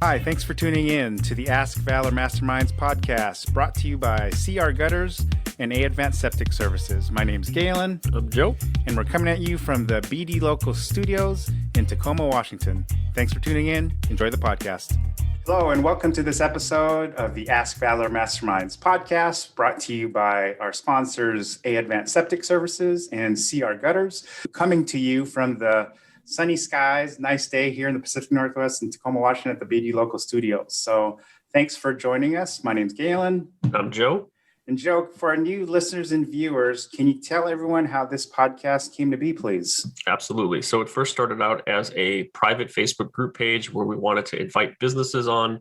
Hi, thanks for tuning in to the Ask Valor Masterminds podcast, brought to you by CR Gutters and Advanced Septic Services. My name's Galan. I'm Joe. And we're coming at you from the BD Local Studios in Tacoma, Washington. Thanks for tuning in. Enjoy the podcast. Hello, and welcome to this episode of the Ask Valor Masterminds podcast, brought to you by our sponsors, Advanced Septic Services and CR Gutters, coming to you from the sunny skies, nice day here in the Pacific Northwest in Tacoma, Washington at the BD Local Studios. So thanks for joining us. My name's Galan. I'm Joe. And Joe, for our new listeners and viewers, can you tell everyone how this podcast came to be, please? Absolutely. So it first started out as a private Facebook group page where we wanted to invite businesses on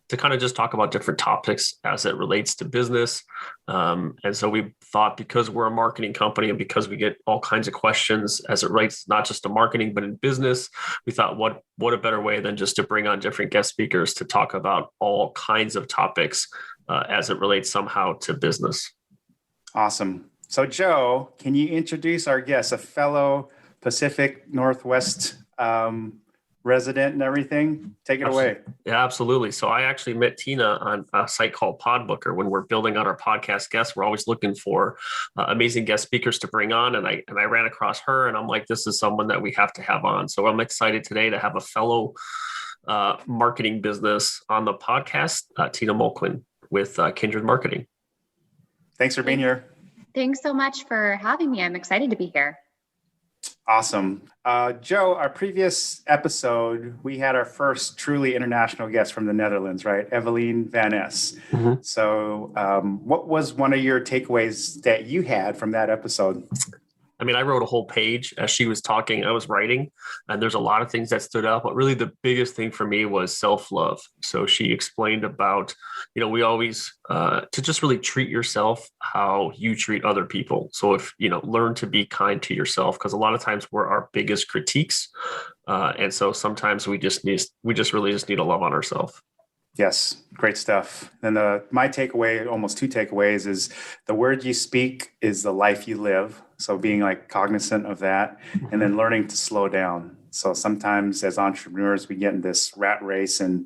to kind of just talk about different topics as it relates to business. And so we thought, because we're a marketing company and because we get all kinds of questions as it relates not just to marketing, but in business, we thought, what a better way than just to bring on different guest speakers to talk about all kinds of topics as it relates somehow to business. Awesome. So Joe, can you introduce our guest, a fellow Pacific Northwest resident and everything? Take it away. Yeah, absolutely. So I actually met Tina on a site called Podbooker. When we're building out our podcast guests, we're always looking for amazing guest speakers to bring on. And I ran across her and I'm like, this is someone that we have to have on. So I'm excited today to have a fellow marketing business on the podcast, Tina Mulkin with Kindred Marketing. Thanks for being here. Thanks so much for having me. I'm excited to be here. Awesome. Joe, our previous episode, we had our first truly international guest from the Netherlands, right? Eveline van Ness. Mm-hmm. So what was one of your takeaways that you had from that episode? I mean, I wrote a whole page as she was talking. I was writing, and there's a lot of things that stood out. But really, the biggest thing for me was self-love. So she explained about, we always to just really treat yourself how you treat other people. So if learn to be kind to yourself, because a lot of times we're our biggest critiques, and so sometimes we really need to love on ourselves. Yes, great stuff. And my takeaway, almost two takeaways, is the word you speak is the life you live. So being cognizant of that, and then learning to slow down. So sometimes as entrepreneurs, we get in this rat race and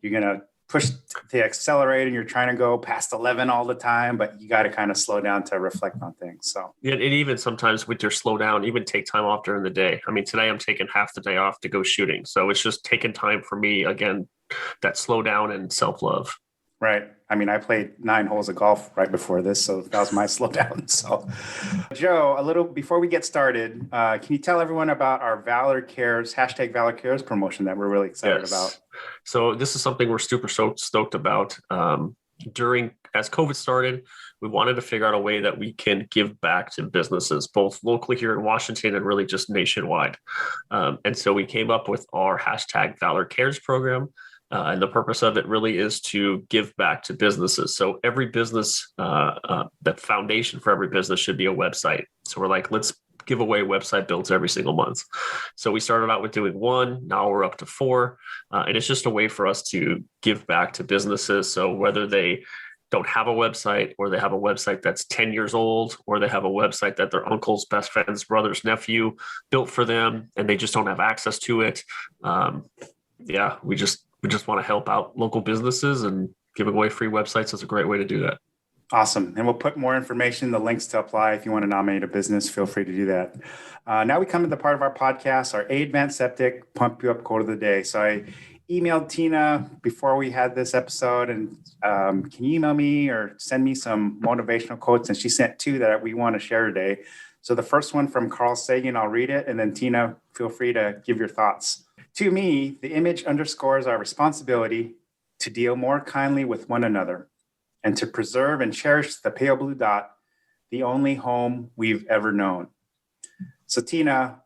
you're going to push the accelerator and you're trying to go past 11 all the time, but you got to kind of slow down to reflect on things. So yeah, and even sometimes with your slow down, even take time off during the day. I mean, today I'm taking half the day off to go shooting. So it's just taking time for me, again, that slow down and self-love. Right. I mean, I played 9 holes of golf right before this, so that was my slowdown. So, Joe, a little before we get started, can you tell everyone about our Valor Cares, hashtag Valor Cares promotion that we're really excited about? So this is something we're super stoked about. As COVID started, we wanted to figure out a way that we can give back to businesses, both locally here in Washington and really just nationwide. And so we came up with our hashtag Valor Cares program. And the purpose of it really is to give back to businesses. So every business, the foundation for every business should be a website. So we're like, let's give away website builds every single month. So we started out with doing 1, now we're up to 4. And it's just a way for us to give back to businesses. So whether they don't have a website, or they have a website that's 10 years old, or they have a website that their uncle's best friend's brother's nephew built for them, and they just don't have access to it. We just want to help out local businesses, and giving away free websites is a great way to do that. Awesome. And we'll put more information, the links to apply. If you want to nominate a business, feel free to do that. Now we come to the part of our podcast, our Advanced Septic Pump You Up Quote of the Day. So I emailed Tina before we had this episode, and can you email me or send me some motivational quotes? And she sent 2 that we want to share today. So the first one from Carl Sagan, I'll read it. And then Tina, feel free to give your thoughts. To me, the image underscores our responsibility to deal more kindly with one another and to preserve and cherish the pale blue dot, the only home we've ever known. So Tina,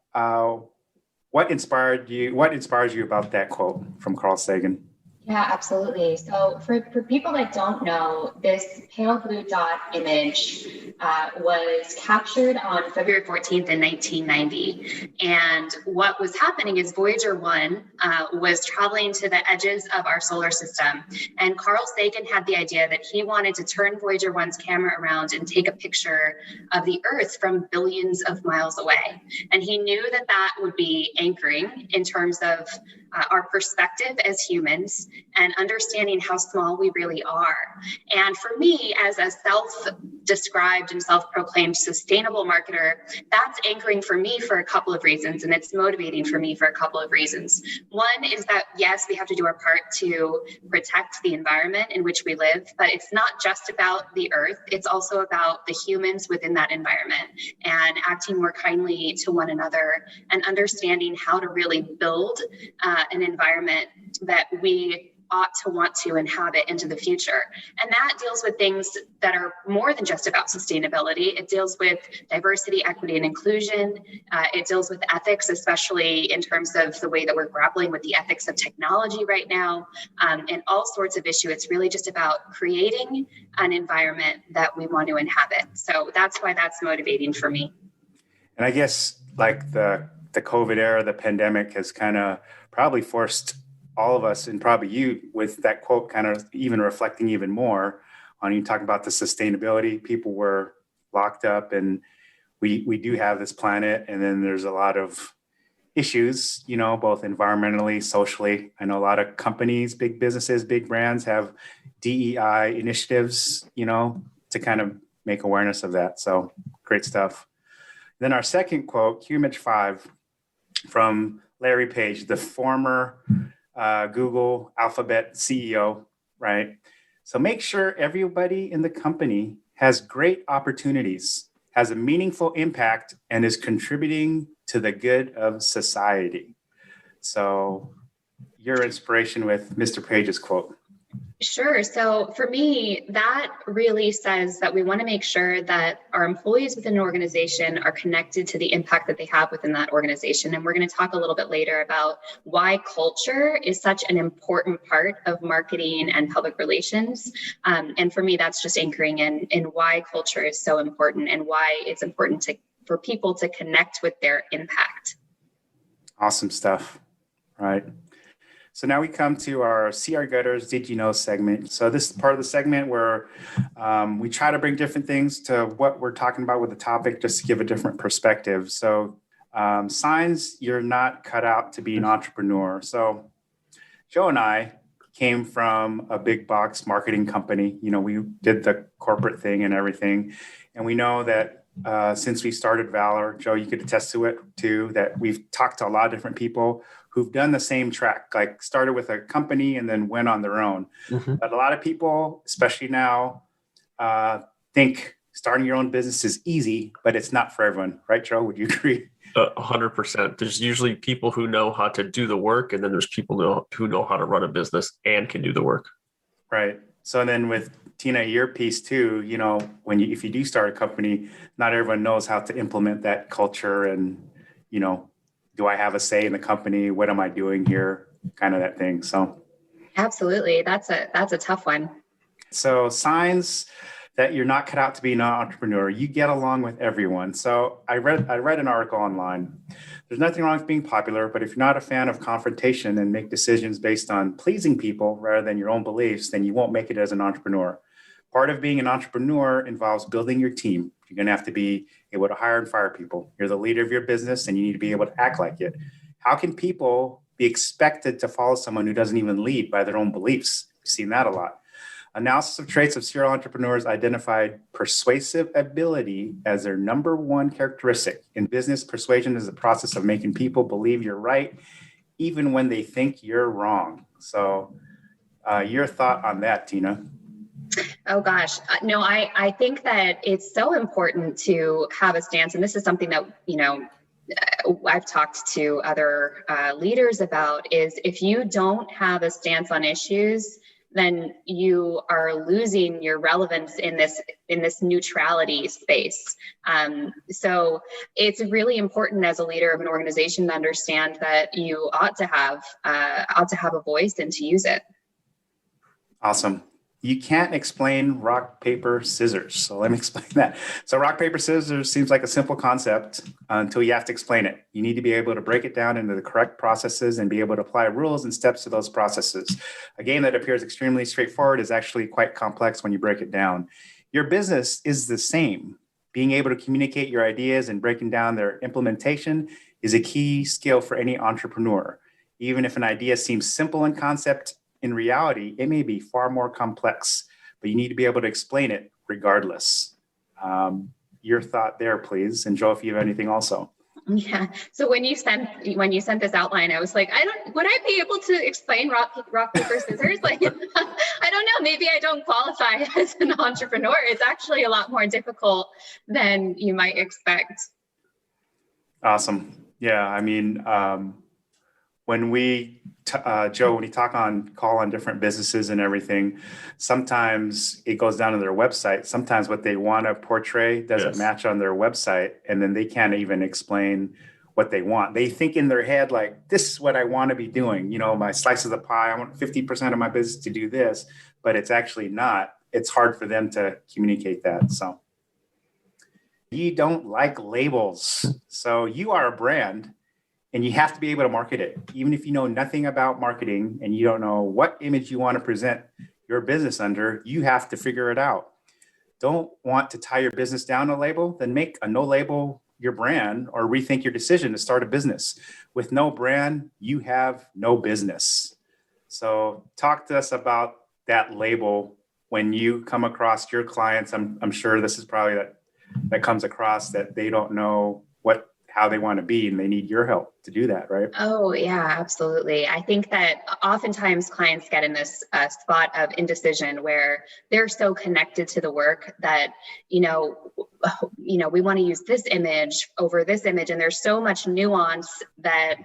what inspires you about that quote from Carl Sagan? Yeah, absolutely. So for people that don't know, this pale blue dot image was captured on February 14th in 1990. And what was happening is Voyager 1 was traveling to the edges of our solar system. And Carl Sagan had the idea that he wanted to turn Voyager 1's camera around and take a picture of the Earth from billions of miles away. And he knew that that would be anchoring in terms of our perspective as humans, and understanding how small we really are. And for me, as a self-described and self-proclaimed sustainable marketer, that's anchoring for me for a couple of reasons, and it's motivating for me for a couple of reasons. One is that, yes, we have to do our part to protect the environment in which we live, but it's not just about the earth, it's also about the humans within that environment and acting more kindly to one another and understanding how to really build an environment that we ought to want to inhabit into the future. And that deals with things that are more than just about sustainability. It deals with diversity, equity, and inclusion. It deals with ethics, especially in terms of the way that we're grappling with the ethics of technology right now, and all sorts of issues. It's really just about creating an environment that we want to inhabit. So that's why that's motivating for me. And I guess like the COVID era, the pandemic has kind of probably forced all of us, and probably you with that quote kind of even reflecting even more on you talking about the sustainability. People were locked up, and we do have this planet, and then there's a lot of issues, both environmentally, socially. I know a lot of companies, big businesses, big brands have DEI initiatives, to kind of make awareness of that. So great stuff. Then our second quote, cue image 5, from Larry Page, the former Google Alphabet CEO, right? So make sure everybody in the company has great opportunities, has a meaningful impact, and is contributing to the good of society. So your inspiration with Mr. Page's quote. Sure. So for me, that really says that we want to make sure that our employees within an organization are connected to the impact that they have within that organization. And we're going to talk a little bit later about why culture is such an important part of marketing and public relations. And for me, that's just anchoring in why culture is so important and why it's important for people to connect with their impact. Awesome stuff. Right. So now we come to our CR Gutters Did You Know segment. So this is part of the segment where we try to bring different things to what we're talking about with the topic, just to give a different perspective. So signs you're not cut out to be an entrepreneur. So Joe and I came from a big box marketing company. We did the corporate thing and everything. And we know that since we started Valor, Joe, you could attest to it too, that we've talked to a lot of different people who've done the same track, like started with a company and then went on their own. Mm-hmm. But a lot of people, especially now, think starting your own business is easy, but it's not for everyone. Right, Joe? Would you agree? 100%. There's usually people who know how to do the work, and then there's people who know how to run a business and can do the work. Right. So then with Tina, your piece too, if you do start a company, not everyone knows how to implement that culture and, do I have a say in the company? What am I doing here? Kind of that thing. So absolutely. That's a tough one. So signs that you're not cut out to be an entrepreneur. You get along with everyone. So I read an article online. There's nothing wrong with being popular, but if you're not a fan of confrontation and make decisions based on pleasing people rather than your own beliefs, then you won't make it as an entrepreneur. Part of being an entrepreneur involves building your team. You're going to have to be able to hire and fire people. You're the leader of your business and you need to be able to act like it. How can people be expected to follow someone who doesn't even lead by their own beliefs? We've seen that a lot. Analysis of traits of serial entrepreneurs identified persuasive ability as their number one characteristic. In business, persuasion is the process of making people believe you're right, even when they think you're wrong. So your thought on that, Tina? Oh, gosh. No, I think that it's so important to have a stance. And this is something that, I've talked to other leaders about, is if you don't have a stance on issues, then you are losing your relevance in this neutrality space. So it's really important as a leader of an organization to understand that you ought to have a voice and to use it. Awesome. You can't explain rock, paper, scissors. So let me explain that. So rock, paper, scissors seems like a simple concept until you have to explain it. You need to be able to break it down into the correct processes and be able to apply rules and steps to those processes. A game that appears extremely straightforward is actually quite complex when you break it down. Your business is the same. Being able to communicate your ideas and breaking down their implementation is a key skill for any entrepreneur. Even if an idea seems simple in concept in reality, it may be far more complex, but you need to be able to explain it regardless. Your thought there, please. And Joe, if you have anything also. Yeah. So when you sent this outline, I was like, would I be able to explain rock, paper, scissors? Like, I don't know, maybe I don't qualify as an entrepreneur. It's actually a lot more difficult than you might expect. Awesome. Yeah. I mean, when we, Joe, when you call on different businesses and everything, sometimes it goes down to their website. Sometimes what they want to portray doesn't match on their website. And then they can't even explain what they want. They think in their head, like, this is what I want to be doing. You know, my slice of the pie, I want 50% of my business to do this, but it's actually not. It's hard for them to communicate that. So you don't like labels. So you are a brand. And you have to be able to market it. Even if you know nothing about marketing and you don't know what image you want to present your business under, you have to figure it out. Don't want to tie your business down to a label? Then make a no label your brand or rethink your decision to start a business. With no brand, you have no business. So talk to us about that label when you come across your clients. I'm sure this is probably that comes across that they don't know how they want to be, and they need your help to do that, right? Oh, yeah, absolutely. I think that oftentimes clients get in this spot of indecision where they're so connected to the work that, we want to use this image over this image. And there's so much nuance that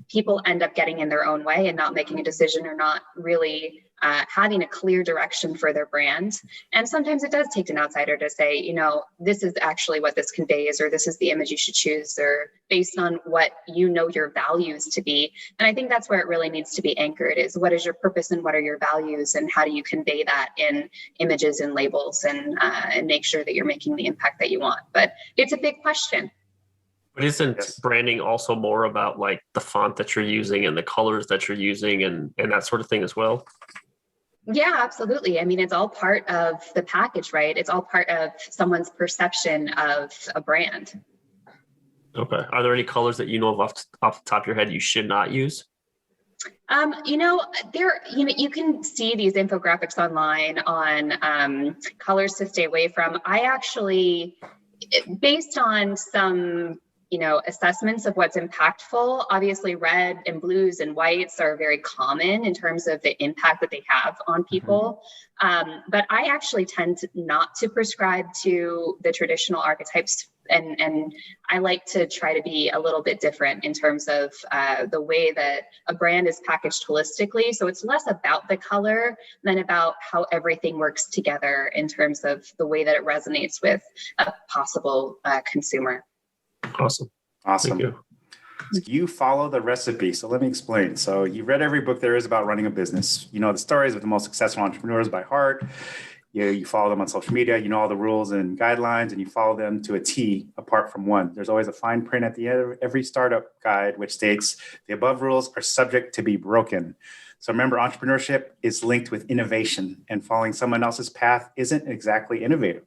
people end up getting in their own way and not making a decision or not really having a clear direction for their brand. And sometimes it does take an outsider to say, this is actually what this conveys, or this is the image you should choose, or based on what your values to be. And I think that's where it really needs to be anchored, is what is your purpose and what are your values, and how do you convey that in images and labels, and make sure that you're making the impact that you want. But it's a big question. But isn't branding also more about like the font that you're using and the colors that you're using and that sort of thing as well? Yeah, absolutely. I mean, it's all part of the package, right? It's all part of someone's perception of a brand. Okay. Are there any colors that you know of off the top of your head you should not use? You can see these infographics online on colors to stay away from. I actually, based on some assessments of what's impactful, obviously red and blues and whites are very common in terms of the impact that they have on people. But I actually tend not to prescribe to the traditional archetypes. And I like to try to be a little bit different in terms of the way that a brand is packaged holistically. So it's less about the color than about how everything works together in terms of the way that it resonates with a possible consumer. Awesome. Thank you. You follow the recipe. So let me explain. So you've read every book there is about running a business. You know the stories of the most successful entrepreneurs by heart. You follow them on social media. You know all the rules and guidelines, and you follow them to a T apart from one. There's always a fine print at the end of every startup guide, which states the above rules are subject to be broken. So remember, entrepreneurship is linked with innovation, and following someone else's path isn't exactly innovative.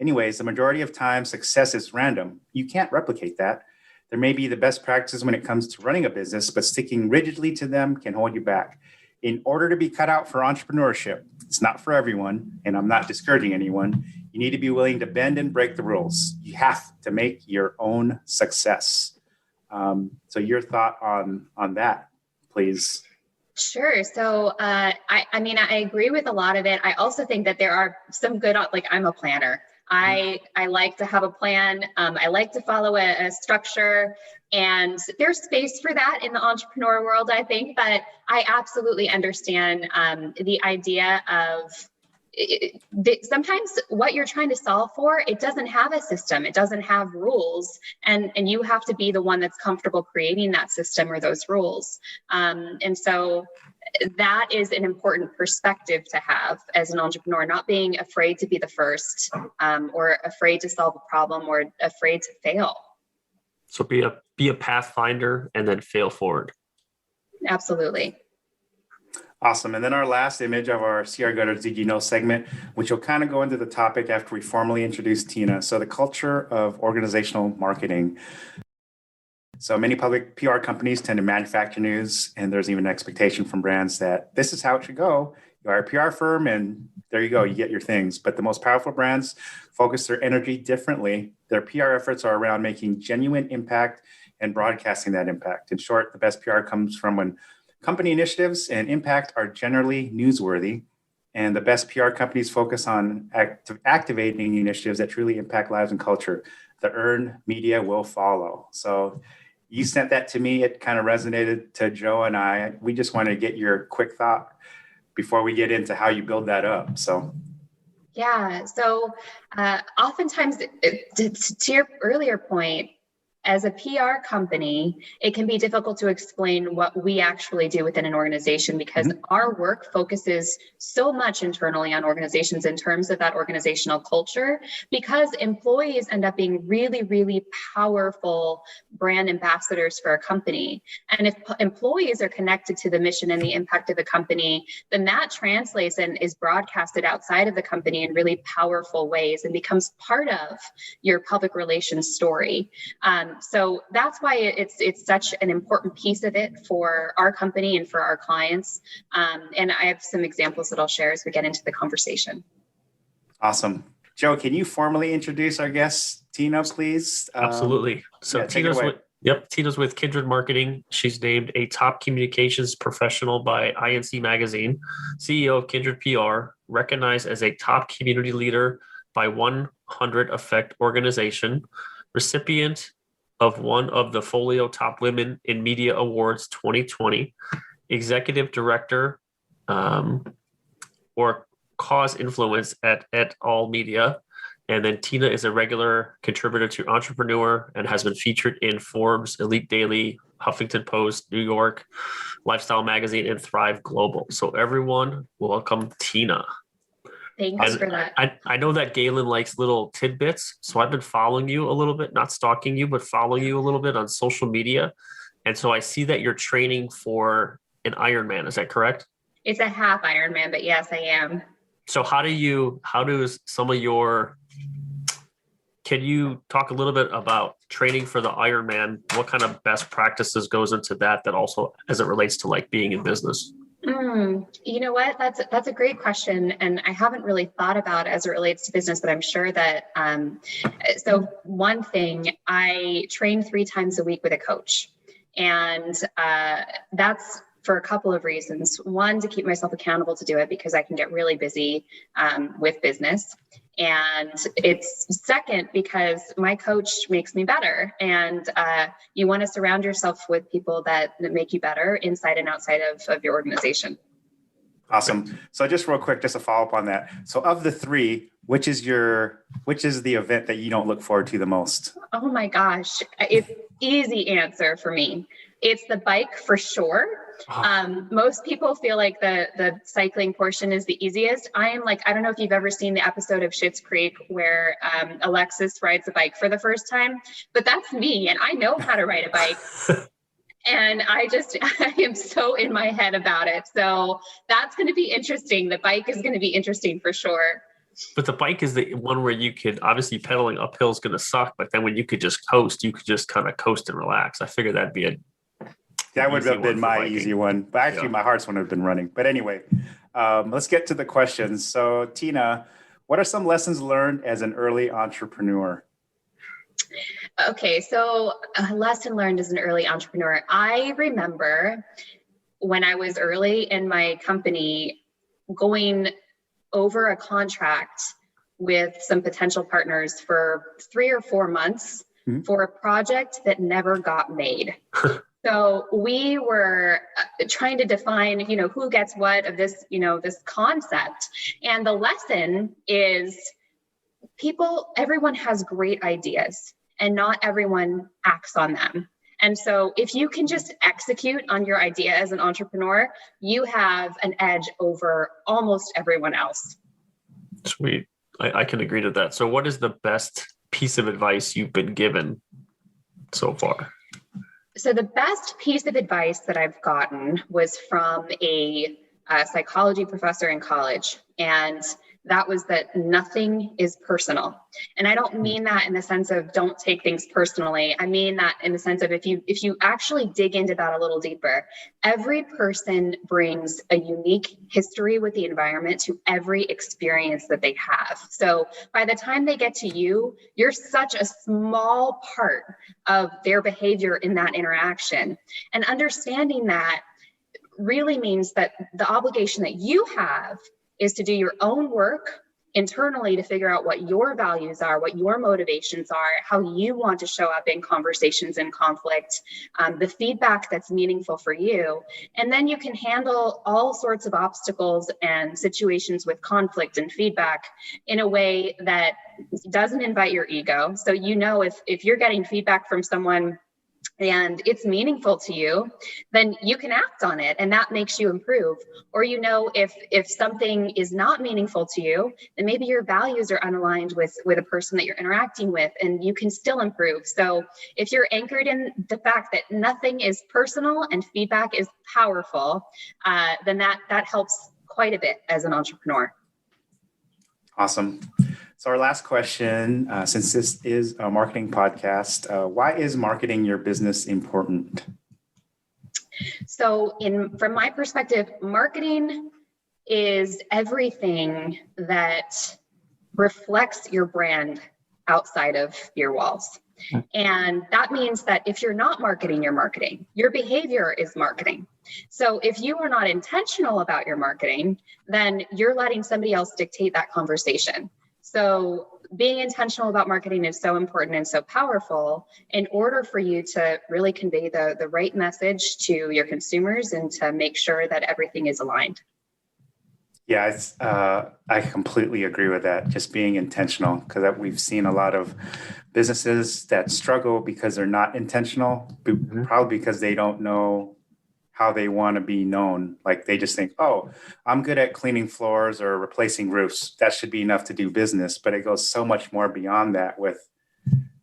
Anyways, the majority of time, success is random. You can't replicate that. There may be the best practices when it comes to running a business, but sticking rigidly to them can hold you back. In order to be cut out for entrepreneurship, it's not for everyone, and I'm not discouraging anyone. You need to be willing to bend and break the rules. You have to make your own success. So your thought on that, please. Sure. So, I agree with a lot of it. I also think that there are some good, I'm a planner. I like to have a plan. I like to follow a structure, and there's space for that in the entrepreneur world, I think. But I absolutely understand the idea of sometimes what you're trying to solve for, it doesn't have a system, it doesn't have rules, and you have to be the one that's comfortable creating that system or those rules. And so that is an important perspective to have as an entrepreneur, not being afraid to be the first, or afraid to solve a problem, or afraid to fail. So be a pathfinder and then fail forward. Absolutely. Awesome. And then our last image of our CR Gutters Did You Know segment, which will kind of go into the topic after we formally introduce Tina. So the culture of organizational marketing. So many public PR companies tend to manufacture news, and there's even an expectation from brands that this is how it should go. You are a PR firm, and there you go, you get your things. But the most powerful brands focus their energy differently. Their PR efforts are around making genuine impact and broadcasting that impact. In short, the best PR comes from when company initiatives and impact are generally newsworthy, and the best PR companies focus on activating initiatives that truly impact lives and culture. The earned media will follow. So you sent that to me. It kind of resonated to Joe and I. We just wanted to get your quick thought before we get into how you build that up. So yeah, so oftentimes, to your earlier point, as a PR company, it can be difficult to explain what we actually do within an organization because our work focuses so much internally on organizations in terms of that organizational culture, because employees end up being really, really powerful brand ambassadors for a company. And if employees are connected to the mission and the impact of the company, then that translates and is broadcasted outside of the company in really powerful ways and becomes part of your public relations story. So that's why it's such an important piece of it for our company and for our clients. And I have some examples that I'll share as we get into the conversation. Awesome. Joe, can you formally introduce our guest, Tina, please? Absolutely. So yeah, Tina's with Kindred Marketing. She's named a top communications professional by INC Magazine, CEO of Kindred PR, recognized as a top community leader by 100 Effect organization, recipient of one of the Folio Top Women in Media Awards 2020, executive director or cause influence at Et al. Media. And then Tina is a regular contributor to Entrepreneur and has been featured in Forbes, Elite Daily, Huffington Post, New York, Lifestyle Magazine, and Thrive Global. So everyone, welcome Tina. Thanks for that. I know that Galan likes little tidbits, so I've been following you a little bit, not stalking you, but following you a little bit on social media. And so I see that you're training for an Ironman. Is that correct? It's a half Ironman, but yes, I am. So can you talk a little bit about training for the Ironman? What kind of best practices goes into that also as it relates to like being in business? You know what? That's a great question. And I haven't really thought about it as it relates to business, but I'm sure that, so one thing, I train 3 times a week with a coach, and that's for a couple of reasons. One, to keep myself accountable to do it because I can get really busy with business. And it's second, because my coach makes me better. And you want to surround yourself with people that make you better inside and outside of your organization. Awesome. So just real quick, just a follow up on that. So of the 3, which is the event that you don't look forward to the most? Oh my gosh. It's easy answer for me. It's the bike for sure. Most people feel like the cycling portion is the easiest. I am like, I don't know if you've ever seen the episode of Schitt's Creek where Alexis rides a bike for the first time, but that's me, and I know how to ride a bike. And I am so in my head about it. So that's going to be interesting. The bike is going to be interesting for sure. But the bike is the one where you could, obviously pedaling uphill is going to suck, but then when you could just coast, you could just kind of coast and relax. I figured that'd be that would have been my easy one. But actually, my heart's one would have been running. But anyway, let's get to the questions. So Tina, what are some lessons learned as an early entrepreneur? Okay, so a lesson learned as an early entrepreneur. I remember when I was early in my company going over a contract with some potential partners for 3 or 4 months for a project that never got made. So we were trying to define, who gets what of this, this concept. And the lesson is everyone has great ideas and not everyone acts on them. And so if you can just execute on your idea as an entrepreneur, you have an edge over almost everyone else. Sweet. I can agree to that. So what is the best piece of advice you've been given so far? So the best piece of advice that I've gotten was from a psychology professor in college. And that was that nothing is personal. And I don't mean that in the sense of don't take things personally. I mean that in the sense of if you actually dig into that a little deeper, every person brings a unique history with the environment to every experience that they have. So by the time they get to you, you're such a small part of their behavior in that interaction. And understanding that really means that the obligation that you have is to do your own work internally to figure out what your values are, what your motivations are, how you want to show up in conversations and conflict, the feedback that's meaningful for you. And then you can handle all sorts of obstacles and situations with conflict and feedback in a way that doesn't invite your ego. So if you're getting feedback from someone and it's meaningful to you, then you can act on it and that makes you improve. Or if something is not meaningful to you, then maybe your values are unaligned with a person that you're interacting with and you can still improve. So if you're anchored in the fact that nothing is personal and feedback is powerful, then that helps quite a bit as an entrepreneur. Awesome. So our last question, since this is a marketing podcast, why is marketing your business important? So from my perspective, marketing is everything that reflects your brand outside of your walls. And that means that if you're not marketing, you're marketing. Your behavior is marketing. So if you are not intentional about your marketing, then you're letting somebody else dictate that conversation. So being intentional about marketing is so important and so powerful in order for you to really convey the right message to your consumers and to make sure that everything is aligned. Yeah, I completely agree with that. Just being intentional, because we've seen a lot of businesses that struggle because they're not intentional, probably because they don't know how they want to be known. Like they just think, oh, I'm good at cleaning floors or replacing roofs. That should be enough to do business. But it goes so much more beyond that with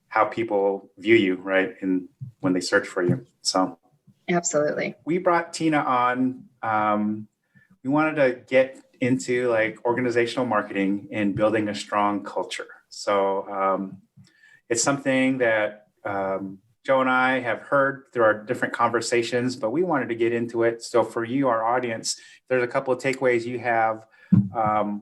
how people view you, right? And when they search for you. So absolutely. We brought Tina on. We wanted to get into like organizational marketing and building a strong culture. So it's something that Joe and I have heard through our different conversations, but we wanted to get into it. So for you, our audience, there's a couple of takeaways you have,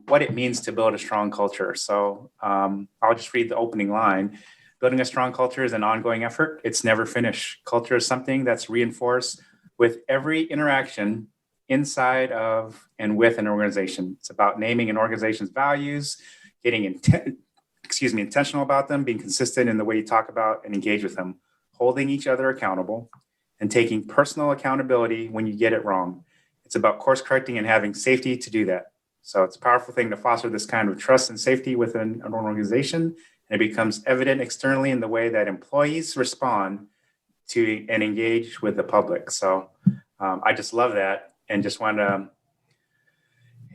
what it means to build a strong culture. So I'll just read the opening line. Building a strong culture is an ongoing effort. It's never finished. Culture is something that's reinforced with every interaction inside of and with an organization. It's about naming an organization's values, getting intentional about them, being consistent in the way you talk about and engage with them, holding each other accountable, and taking personal accountability when you get it wrong. It's about course correcting and having safety to do that. So it's a powerful thing to foster this kind of trust and safety within an organization. And it becomes evident externally in the way that employees respond to and engage with the public. So I just love that. And just want to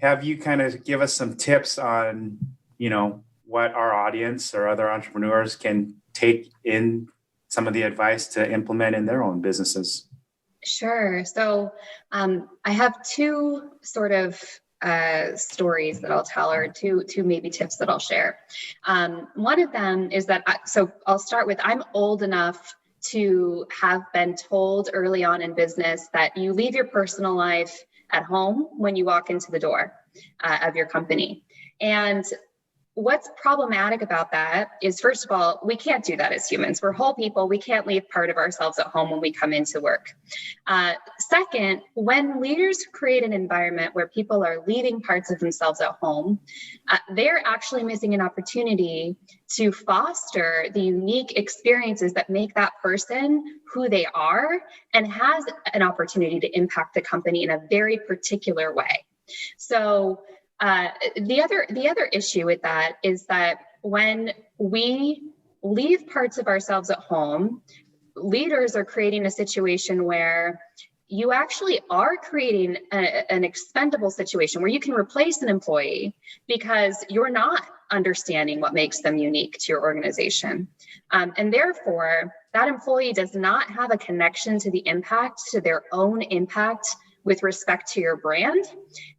have you kind of give us some tips on, what our audience or other entrepreneurs can take in some of the advice to implement in their own businesses. Sure. So I have two sort of stories that I'll tell, or two maybe tips that I'll share. One of them is that, I'll start with, I'm old enough to have been told early on in business that you leave your personal life at home when you walk into the door of your company. And what's problematic about that is, first of all, we can't do that as humans. We're whole people. We can't leave part of ourselves at home when we come into work. Second, when leaders create an environment where people are leaving parts of themselves at home, they're actually missing an opportunity to foster the unique experiences that make that person who they are and has an opportunity to impact the company in a very particular way. So the other issue with that is that when we leave parts of ourselves at home, leaders are creating a situation where you actually are creating an expendable situation where you can replace an employee because you're not understanding what makes them unique to your organization. And therefore, that employee does not have a connection to the impact, to their own impact with respect to your brand,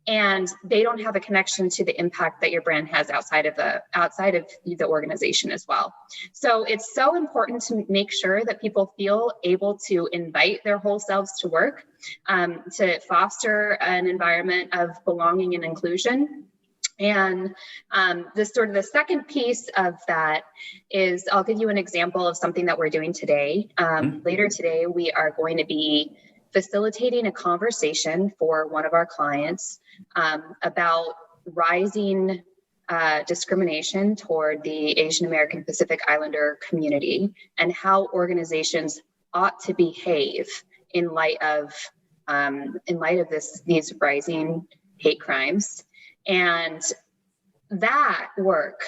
and they don't have a connection to the impact that your brand has outside of the organization as well. So it's so important to make sure that people feel able to invite their whole selves to work, to foster an environment of belonging and inclusion. And the second piece of that is, I'll give you an example of something that we're doing today. Later today, we are going to be facilitating a conversation for one of our clients about rising discrimination toward the Asian American Pacific Islander community and how organizations ought to behave in light of these rising hate crimes. And that work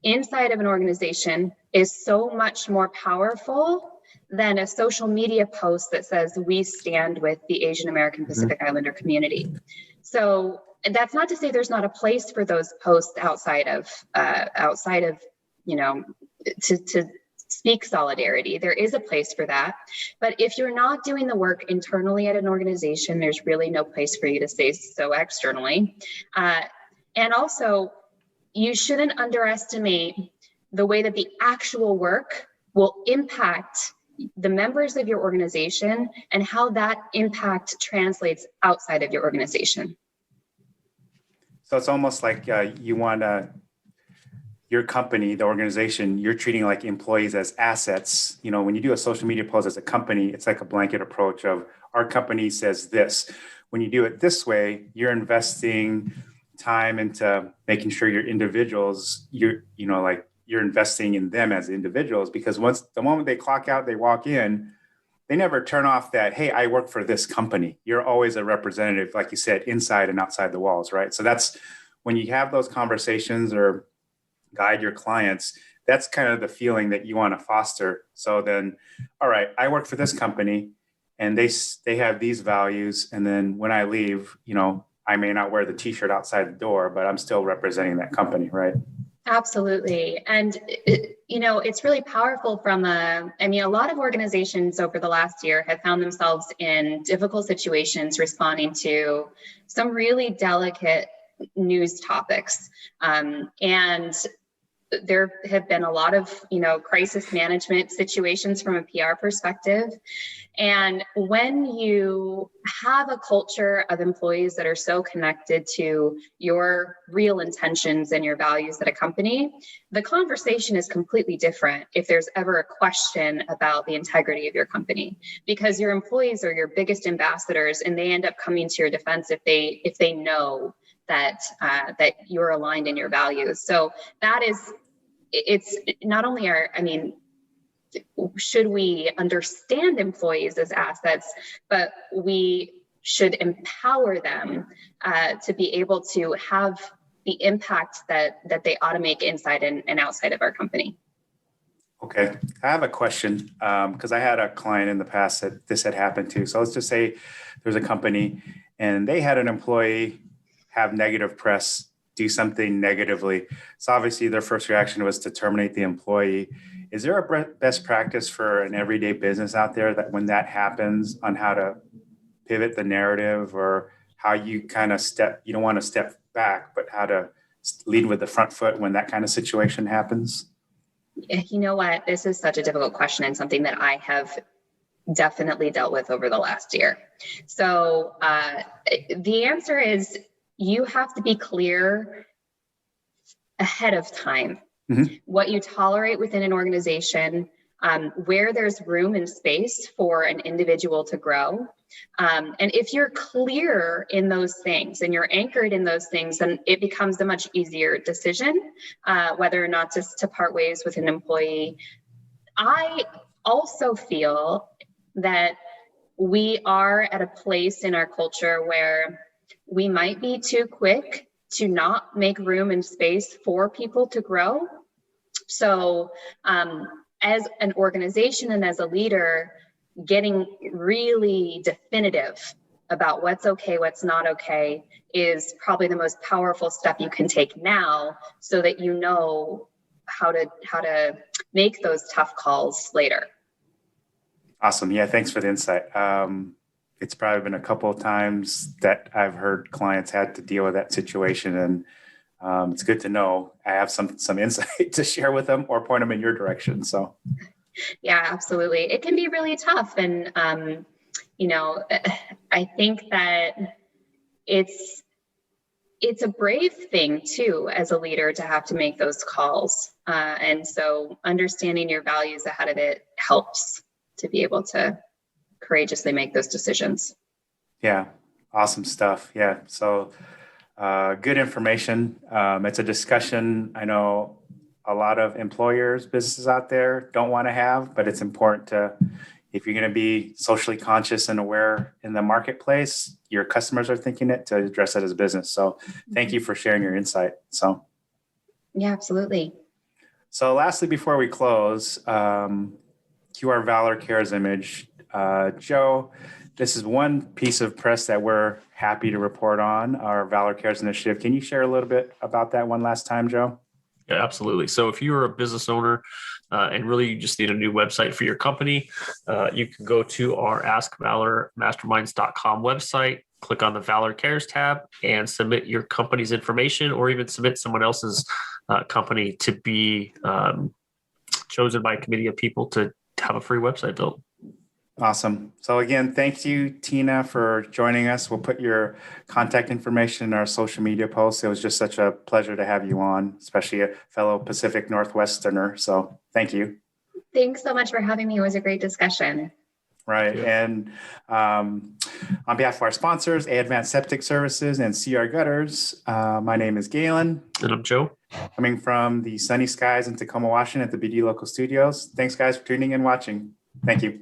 inside of an organization is so much more powerful than a social media post that says we stand with the Asian American Pacific Islander community. So that's not to say there's not a place for those posts outside of to speak solidarity. There is a place for that. But if you're not doing the work internally at an organization, there's really no place for you to say so externally. And also, you shouldn't underestimate the way that the actual work will impact the members of your organization and how that impact translates outside of your organization. So it's almost like you want your company, the organization, you're treating like employees as assets. You know, when you do a social media post as a company, it's like a blanket approach of our company says this. When you do it this way, you're investing time into making sure your individuals, you're investing in them as individuals, because the moment they clock out, they walk in, they never turn off that, hey, I work for this company. You're always a representative, like you said, inside and outside the walls, right? So that's when you have those conversations or guide your clients, that's kind of the feeling that you want to foster. So then, all right, I work for this company and they have these values. And then when I leave, I may not wear the t-shirt outside the door, but I'm still representing that company, right? Absolutely. And, it's really powerful a lot of organizations over the last year have found themselves in difficult situations responding to some really delicate news topics. And there have been a lot of, crisis management situations from a PR perspective. And when you have a culture of employees that are so connected to your real intentions and your values at a company, the conversation is completely different if there's ever a question about the integrity of your company, because your employees are your biggest ambassadors and they end up coming to your defense if they know that you're aligned in your values. So it's not only should we understand employees as assets, but we should empower them to be able to have the impact that they ought to make inside and outside of our company. Okay, I have a question because I had a client in the past that this had happened to. So let's just say there's a company and they had an employee have negative press, do something negatively. So obviously their first reaction was to terminate the employee. Is there a best practice for an everyday business out there that when that happens on how to pivot the narrative, or how you kind of you don't want to step back, but how to lead with the front foot when that kind of situation happens? You know what? This is such a difficult question and something that I have definitely dealt with over the last year. So the answer is you have to be clear ahead of time what you tolerate within an organization, where there's room and space for an individual to grow. And if you're clear in those things and you're anchored in those things, then it becomes a much easier decision whether or not to part ways with an employee. I also feel that we are at a place in our culture where we might be too quick to not make room and space for people to grow. So as an organization and as a leader, getting really definitive about what's okay, what's not okay is probably the most powerful step you can take now, so that you know how to make those tough calls later. Awesome. Yeah, thanks for the insight. it's probably been a couple of times that I've heard clients had to deal with that situation, and it's good to know I have some insight to share with them or point them in your direction. So, yeah, absolutely. It can be really tough, and I think that it's a brave thing too, as a leader, to have to make those calls. And so understanding your values ahead of it helps to be able to courageously make those decisions. Yeah. Awesome stuff. Yeah. So, good information. It's a discussion I know a lot of employers, businesses out there don't want to have, but it's important to, if you're going to be socially conscious and aware in the marketplace, your customers are thinking it, to address it as a business. So thank you for sharing your insight. So, yeah, absolutely. So lastly, before we close, cue our Valor Cares image. Joe, this is one piece of press that we're happy to report on, our Valor Cares initiative. Can you share a little bit about that one last time, Joe? Yeah, absolutely. So if you're a business owner and really you just need a new website for your company, you can go to our askvalormasterminds.com website, click on the Valor Cares tab, and submit your company's information, or even submit someone else's company to be chosen by a committee of people to have a free website built. Awesome. So again, thank you, Tina, for joining us. We'll put your contact information in our social media posts. It was just such a pleasure to have you on, especially a fellow Pacific Northwesterner. So thank you. Thanks so much for having me. It was a great discussion. Right. And on behalf of our sponsors, Advanced Septic Services and CR Gutters, my name is Galan. And I'm Joe. Coming from the sunny skies in Tacoma, Washington at the BD Local Studios. Thanks, guys, for tuning in and watching. Thank you.